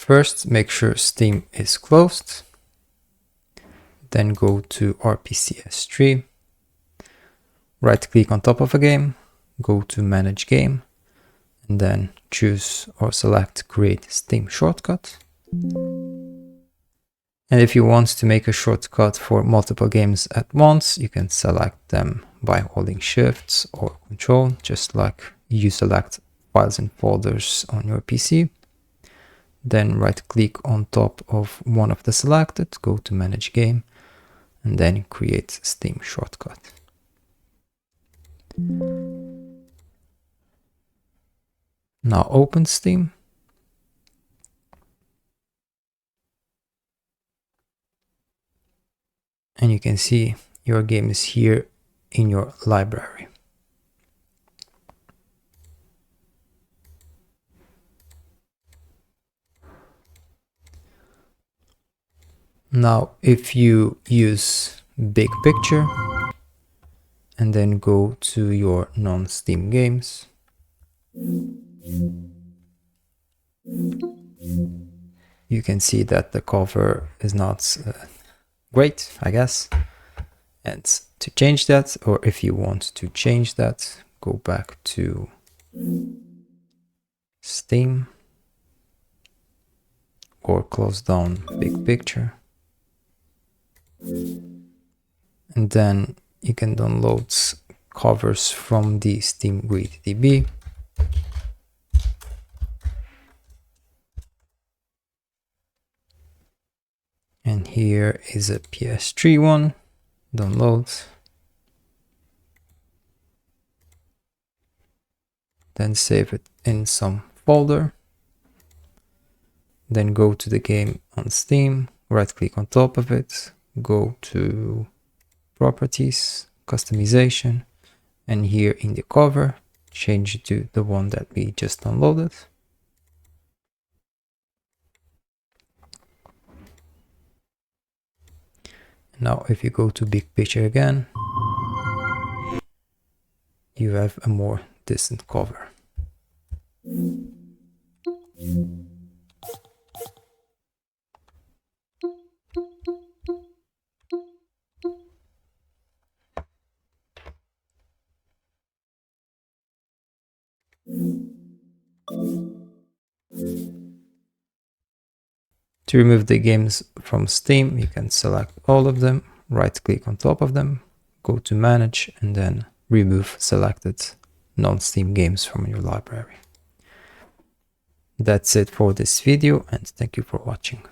First, make sure Steam is closed. Then go to RPCS3. Right click on top of a game, go to Manage Game, and then choose or select Create Steam Shortcut. And if you want to make a shortcut for multiple games at once, you can select them by holding Shift or Control, just like you select files and folders on your PC. Then right click on top of one of the selected, go to Manage Game, and then create Steam Shortcut. Now open Steam. And you can see your game is here in your library. Now, if you use Big Picture and then go to your non-Steam games, you can see that the cover is not great, I guess. And to change that, or if you want to change that, go back to Steam or close down Big Picture. And then you can download covers from the Steam GridDB. And here is a PS3 one. Download. Then save it in some folder. Then go to the game on Steam, right click on top of it, go to Properties, Customization, and here in the cover, change it to the one that we just downloaded. Now, if you go to Big Picture again, you have a more decent cover. To remove the games from Steam, you can select all of them, right click on top of them, go to Manage, and then remove selected non-Steam games from your library. That's it for this video, and thank you for watching.